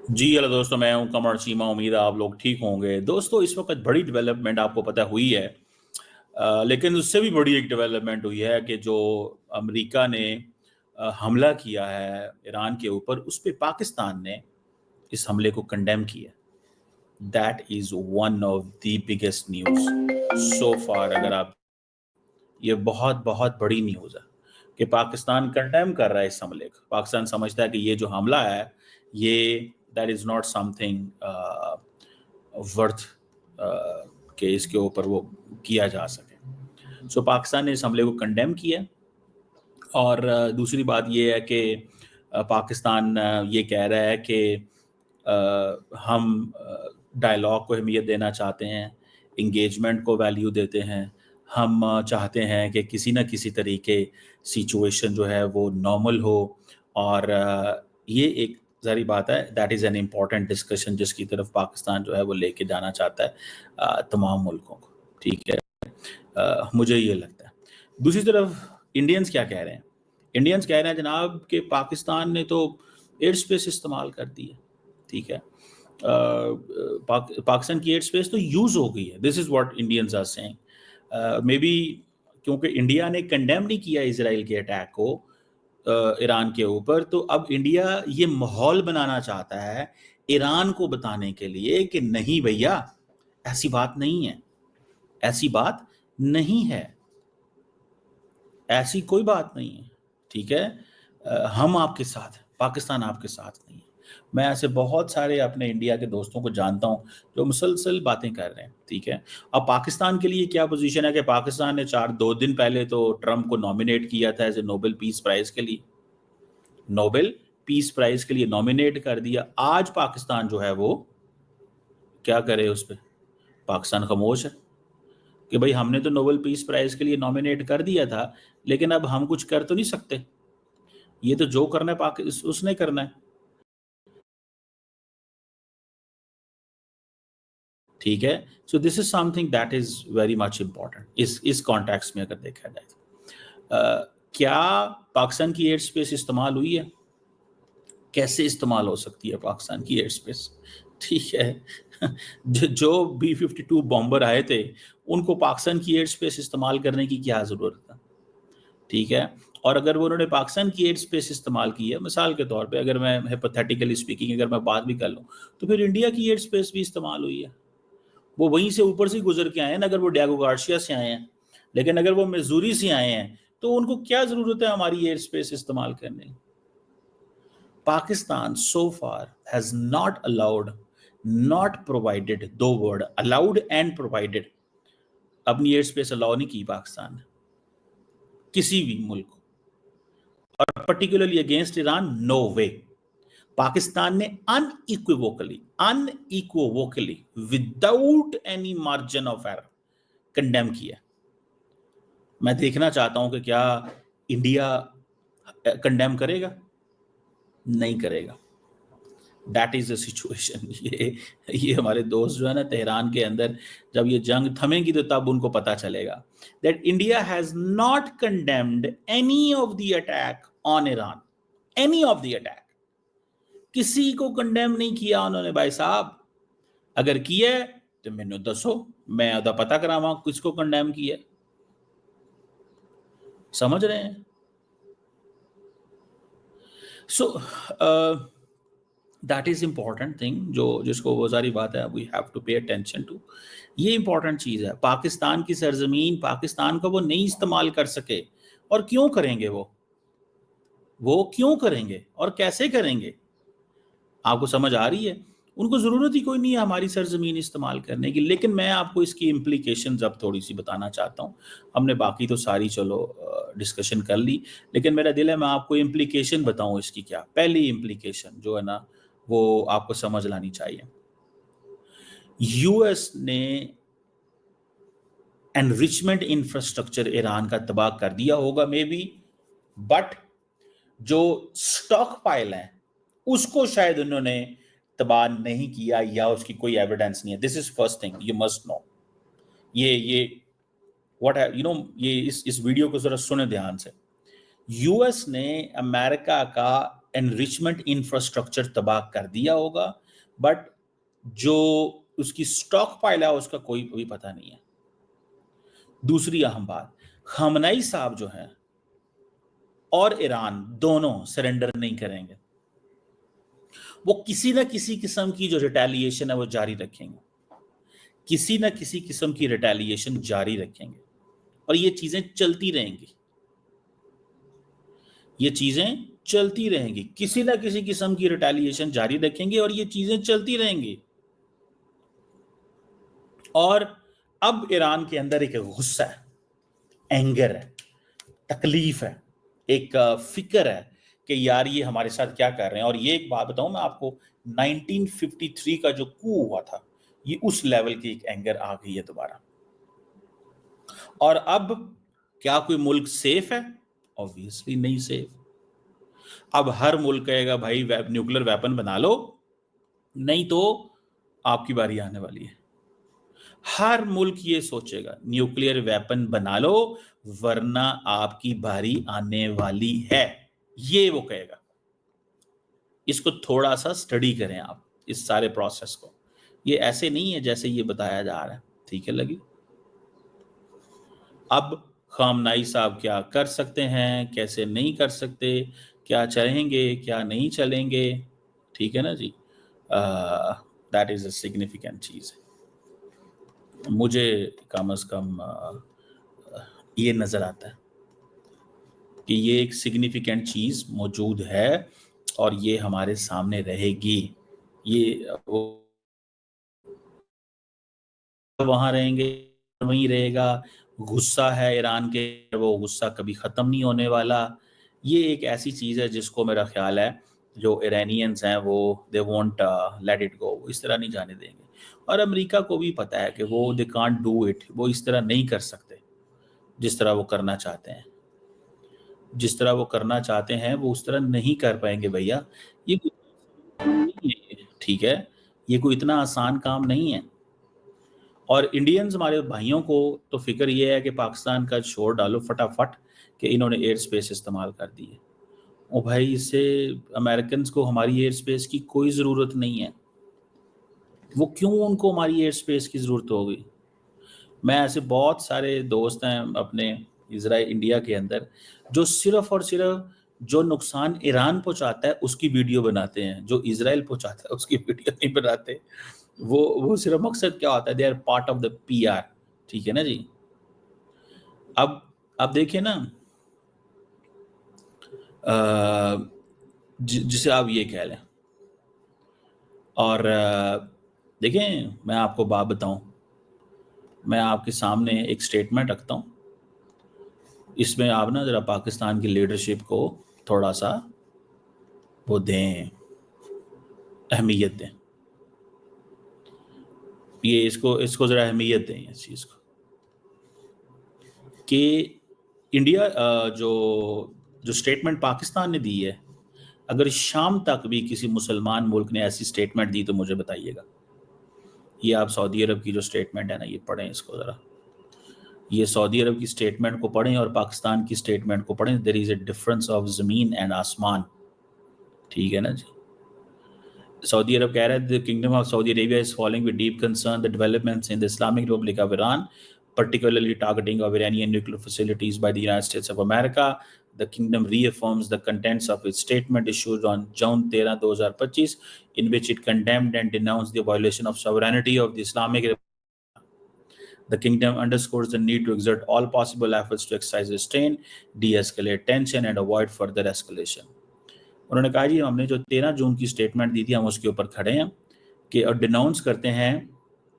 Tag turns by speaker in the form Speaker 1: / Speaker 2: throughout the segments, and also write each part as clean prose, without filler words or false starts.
Speaker 1: जी hello दोस्तों, मैं हूं कमर चीमा। उम्मीद है आप लोग ठीक होंगे। दोस्तों, इस वक्त बड़ी डेवलपमेंट आपको पता हुई है, लेकिन उससे भी बड़ी एक डेवलपमेंट हुई है कि जो अमेरिका ने हमला किया है ईरान के ऊपर, उस पर पाकिस्तान ने इस हमले को कंडेम किया। That is one of the biggest news so far. अगर आप, ये बहुत बहुत बड़ी न्यूज है कि पाकिस्तान कंडेम कर रहा है इस हमले को। पाकिस्तान समझता है कि ये जो हमला है, ये that is not something worth के इसके ऊपर वो किया जा सके। सो पाकिस्तान ने इस हमले को कंडेम किया। और दूसरी बात ये है कि पाकिस्तान ये कह रहा है कि हम डायलॉग को अहमियत देना चाहते हैं, इंगेजमेंट को वैल्यू देते हैं। हम चाहते हैं कि किसी न किसी तरीके सिचुएशन जो है वो नॉर्मल हो। और ये एक ज़ाहिर बात है, that is an important discussion जिसकी तरफ पाकिस्तान जो है वो लेके जाना चाहता है तमाम मुल्कों को। ठीक है, मुझे ये लगता है। दूसरी तरफ इंडियंस क्या कह रहे हैं? इंडियंस कह रहे हैं जनाब कि पाकिस्तान ने तो एयर स्पेस इस्तेमाल कर दी है। ठीक है, पाकिस्तान की एयर स्पेस तो यूज़ हो गई है। This is what Indians are saying. Maybe क्योंकि इंडिया ने कंडेम नहीं किया इसराइल के अटैक को ईरान के ऊपर, तो अब इंडिया ये माहौल बनाना चाहता है ईरान को बताने के लिए कि नहीं भैया, ऐसी बात नहीं है, ऐसी बात नहीं है, ऐसी कोई बात नहीं है। ठीक है, हम आपके साथ हैं, पाकिस्तान आपके साथ नहीं है। मैं ऐसे बहुत सारे अपने इंडिया के दोस्तों को जानता हूं जो मुसलसल बातें कर रहे हैं। ठीक है, अब पाकिस्तान के लिए क्या पोजीशन है कि पाकिस्तान ने 2 दिन पहले तो ट्रंप को नॉमिनेट किया था as a Nobel peace prize के लिए, नोबेल पीस प्राइज के लिए नॉमिनेट कर दिया। आज पाकिस्तान जो है वो क्या करे उस पर? पाकिस्तान खामोश है कि भाई हमने तो नोबेल पीस प्राइज के लिए नॉमिनेट कर दिया था, लेकिन अब हम कुछ कर तो नहीं सकते। ये तो जो करना है उसने करना है। ठीक है, so this is something that is very much important इस कॉन्टेक्स्ट में अगर देखा जाए तो। क्या पाकिस्तान की एयर स्पेस इस्तेमाल हुई है? कैसे इस्तेमाल हो सकती है पाकिस्तान की एयर स्पेस? ठीक है, जो B-52 बॉम्बर आए थे, उनको पाकिस्तान की एयर स्पेस इस्तेमाल करने की क्या जरूरत है? ठीक है, और अगर वो उन्होंने पाकिस्तान की एयर स्पेस इस्तेमाल की है, मिसाल के तौर पे अगर मैं हाइपोथेटिकली स्पीकिंग अगर मैं बात भी कर लूँ, तो फिर इंडिया की एयर स्पेस भी इस्तेमाल हुई है। वो वहीं से ऊपर से गुजर के आए हैं ना, अगर वो डियागो गार्सिया से आए हैं। लेकिन अगर वो मिजूरी से आए हैं तो उनको क्या जरूरत है हमारी एयर स्पेस इस्तेमाल करने की? Pakistan so far has not allowed, not provided, दो वर्ड, allowed and provided, अपनी एयर स्पेस अलाउ नहीं की पाकिस्तान ने किसी भी मुल्क को, और particularly against Iran, no way. Pakistan ने unequivocally without any margin of error condemn किया। मैं देखना चाहता हूं कि क्या इंडिया कंडेम करेगा? नहीं करेगा। That is the situation. ये हमारे दोस्त जो है ना तेहरान के अंदर, जब ये जंग थमेगी तो तब उनको पता चलेगा that India has not condemned any of the attack on Iran, any of the attack. किसी को कंडेम नहीं किया उन्होंने भाई साहब। अगर किया है तो मैंने दसो, मैं उदा पता करावा किसको कंडेम किया। समझ रहे हैं? So that is important thing, जो जिसको वो सारी बात है we have to pay attention to. ये इंपॉर्टेंट चीज है। पाकिस्तान की सरजमीन, पाकिस्तान को वो नहीं इस्तेमाल कर सके, और क्यों करेंगे? वो क्यों करेंगे और कैसे करेंगे? आपको समझ आ रही है? उनको जरूरत ही कोई नहीं है हमारी सरजमीन इस्तेमाल करने की। लेकिन मैं आपको इसकी इम्प्लीकेशन अब थोड़ी सी बताना चाहता हूँ। हमने बाकी तो सारी चलो डिस्कशन कर ली, लेकिन मेरा दिल है मैं आपको इम्प्लीकेशन बताऊं इसकी। क्या पहली इम्प्लीकेशन जो है ना वो आपको समझ लानी चाहिए। यूएस ने एनरिचमेंट इंफ्रास्ट्रक्चर ईरान का तबाह कर दिया होगा मे बी, बट जो स्टॉक पाइल है उसको शायद उन्होंने तबाह नहीं किया, या उसकी कोई एविडेंस नहीं है। This is first thing you must know. ये व्हाट है, ये इस वीडियो को जरा सुने ध्यान से। यूएस ने अमेरिका का एनरिचमेंट इंफ्रास्ट्रक्चर तबाह कर दिया होगा, बट जो उसकी स्टॉक पाइल है उसका कोई भी पता नहीं है। दूसरी अहम बात, खamenei साहब जो हैं और ईरान दोनों सरेंडर नहीं करेंगे। वो किसी ना किसी किस्म की जो रिटेलिएशन है वो जारी रखेंगे, किसी ना किसी किस्म की रिटेलिएशन जारी रखेंगे, और ये चीजें चलती रहेंगी, ये चीजें चलती रहेंगी, किसी ना किसी किस्म की रिटेलिएशन जारी रखेंगे और ये चीजें चलती रहेंगी। और अब ईरान के अंदर एक गुस्सा है, एंगर है, तकलीफ है, एक फिक्र है कि यार ये हमारे साथ क्या कर रहे हैं। और ये एक बात बताऊं मैं आपको, 1953 का जो कू हुआ था, ये उस लेवल की एक एंगर आ गई है दोबारा। और अब क्या कोई मुल्क सेफ है? ऑब्वियसली नहीं सेफ। अब हर मुल्क कहेगा भाई न्यूक्लियर वेपन बना लो, नहीं तो आपकी बारी आने वाली है। हर मुल्क ये सोचेगा न्यूक्लियर वेपन बना लो वरना आपकी बारी आने वाली है, ये वो कहेगा। इसको थोड़ा सा स्टडी करें आप, इस सारे प्रोसेस को। ये ऐसे नहीं है जैसे ये बताया जा रहा है, ठीक है लगी। अब खामनाई साहब क्या कर सकते हैं, कैसे नहीं कर सकते, क्या चलेंगे क्या नहीं चलेंगे, ठीक है ना जी। दैट इज अ सिग्निफिकेंट चीज। मुझे कम से कम ये नजर आता है कि ये एक सिग्निफिकेंट चीज मौजूद है और ये हमारे सामने रहेगी। ये वहां रहेंगे, वहीं रहेगा। गुस्सा है ईरान के, वो गुस्सा कभी ख़त्म नहीं होने वाला। ये एक ऐसी चीज़ है जिसको मेरा ख्याल है जो ईरानियंस हैं वो they won't let it go, इस तरह नहीं जाने देंगे। और अमेरिका को भी पता है कि वो दे कांट डू इट, वो इस तरह नहीं कर सकते जिस तरह वो करना चाहते हैं। जिस तरह वो करना चाहते हैं वो उस तरह नहीं कर पाएंगे भैया। ये ठीक है, ये कोई इतना आसान काम नहीं है। और इंडियंस हमारे भाइयों को तो फिक्र ये है कि पाकिस्तान का छोड़ डालो फटाफट कि इन्होंने एयर स्पेस इस्तेमाल कर दी है। ओ भाई, इससे अमेरिकन को हमारी एयर स्पेस की कोई ज़रूरत नहीं है। वो क्यों उनको हमारी एयर स्पेस की ज़रूरत होगी? मैं ऐसे बहुत सारे दोस्त हैं अपने इजराइल इंडिया के अंदर जो सिर्फ और सिर्फ जो नुकसान ईरान पहुंचाता है उसकी वीडियो बनाते हैं, जो इजराइल पहुंचाता है उसकी वीडियो नहीं बनाते। वो सिर्फ मकसद क्या होता है, they are part of the PR, ठीक है ना जी। अब देखिए ना, जिसे आप ये कह लें। और देखें, मैं आपको बात बताऊं, मैं आपके सामने एक स्टेटमेंट रखता हूं, इसमें आप ना ज़रा पाकिस्तान की लीडरशिप को थोड़ा सा वो दें, अहमियत दें। ये इसको ज़रा अहमियत दें इस चीज़ को कि इंडिया जो स्टेटमेंट पाकिस्तान ने दी है, अगर शाम तक भी किसी मुसलमान मुल्क ने ऐसी स्टेटमेंट दी तो मुझे बताइएगा। ये आप सऊदी अरब की जो स्टेटमेंट है ना, ये पढ़ें इसको ज़रा। ये सऊदी अरब की स्टेटमेंट को पढ़ें और पाकिस्तान की स्टेटमेंट को पढ़ें। There is a difference of ज़मीन एंड आसमान, ठीक है ना जी। सऊदी अरब कह रहा है the kingdom of Saudi Arabia is following with deep concern the developments in the Islamic Republic of Iran, particularly targeting of Iranian nuclear facilities by the United States of America. The kingdom reaffirms the contents of its statement issued on June 13, 2025, in which it condemned and denounced the violation of sovereignty of the Islamic Republic. The kingdom underscores the need to exert all possible efforts to exercise restraint, de-escalate tension, and avoid further escalation. उन्होंने कहा जी हमने जो 13 जून की statement दी थी हम उसके ऊपर खड़े हैं कि और डिनाउंस करते हैं,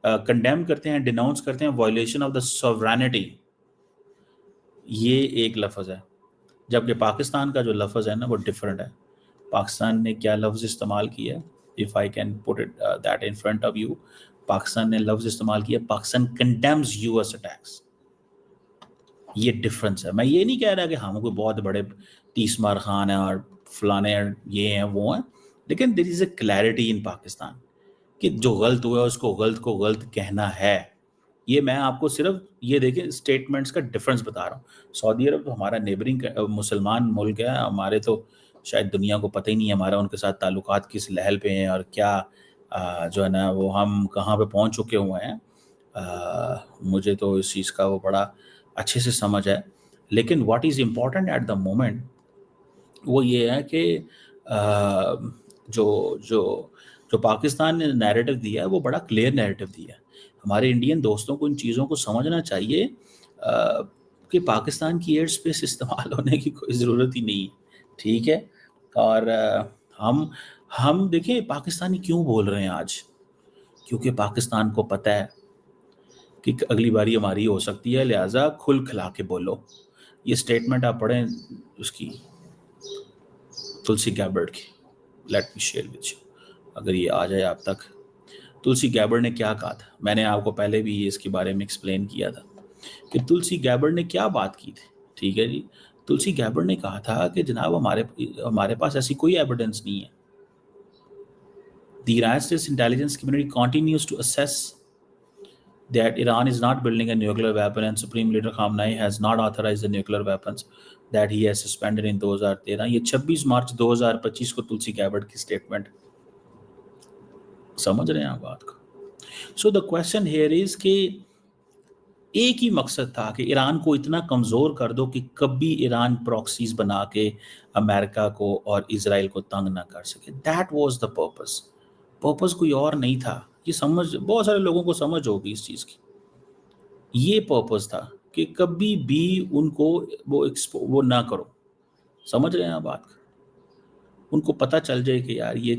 Speaker 1: कंडेम करते हैं, डिनाउंस करते हैं वायलेशन ऑफ द सॉवरेनिटी। ये एक लफ्ज़ है, जबकि पाकिस्तान का जो लफ्ज़ है ना वो डिफरेंट है। पाकिस्तान ने क्या लफ्ज़ इस्तेमाल किया है, if I can put it that in front of you, Pakistan ने लफ्ज़ इस्तेमाल किया पाकिस्तान कंडेम्स यूएस अटैक्स। ये डिफरेंस है। मैं ये नहीं कह रहा कि हम कोई बहुत बड़े तीसमार खान हैं और फलाने ये हैं वो हैं, लेकिन there is a clarity in Pakistan कि जो गलत हुआ है उसको गलत को गलत कहना है। ये मैं आपको सिर्फ ये देखें स्टेटमेंट्स का डिफरेंस बता रहा हूँ। सऊदी अरब तो हमारा नेबरिंग मुसलमान मुल्क है, हमारे तो شاید دنیا کو پتہ ہی نہیں ہے ہمارا ان کے ساتھ تعلقات کس لیول پہ ہیں اور کیا جو ہے نا وہ ہم کہاں پہ پہنچ چکے ہوئے ہیں. مجھے تو اس چیز کا وہ بڑا اچھے سے سمجھ ہے. لیکن what is important at the moment وہ یہ ہے کہ جو جو جو پاکستان نے نیریٹو دیا ہے وہ بڑا کلیئر نیریٹو دیا ہے. ہمارے انڈین دوستوں کو ان چیزوں کو سمجھنا چاہیے کہ پاکستان کی ایئر اسپیس استعمال ہونے کی کوئی ضرورت ہی نہیں ہے. ٹھیک ہے. اور ہم دیکھیں پاکستانی کیوں بول رہے ہیں آج, کیونکہ پاکستان کو پتہ ہے کہ اگلی باری ہماری ہو سکتی ہے, لہٰذا کھل کھلا کے بولو. یہ سٹیٹمنٹ آپ پڑھیں اس کی تلسی گیبرڈ کی, let me share with you اگر یہ آ جائے آپ تک. تلسی گیبرڈ نے کیا کہا تھا, میں نے آپ کو پہلے بھی اس کے بارے میں ایکسپلین کیا تھا کہ تلسی گیبرڈ نے کیا بات کی تھی. ٹھیک ہے جی, تلسی گیبرڈ نے کہا تھا کہ جناب ہمارے پاس ایسی کوئی ایویڈنس نہیں ہے. The United States intelligence community continues to assess that Iran is not building a nuclear weapon and Supreme Leader Khamenei has not authorized the nuclear weapons that he has suspended in 2013. یہ 26 مارچ 2025 کو تلسی گیبرڈ کی statement. سمجھ رہے ہیں آپ بات کو؟ So the question here is کہ ایک ہی مقصد تھا کہ ایران کو اتنا کمزور کر دو کہ کبھی ایران پراکسیز بنا کے امریکہ کو اور اسرائیل کو تنگ نہ کر سکے. That was the purpose. Purpose کوئی اور نہیں تھا. یہ سمجھ بہت سارے لوگوں کو سمجھ ہوگی اس چیز کی. یہ پرپز تھا کہ کبھی بھی ان کو وہ نہ کرو. سمجھ رہے ہیں آپ بات, ان کو پتہ چل جائے کہ یار یہ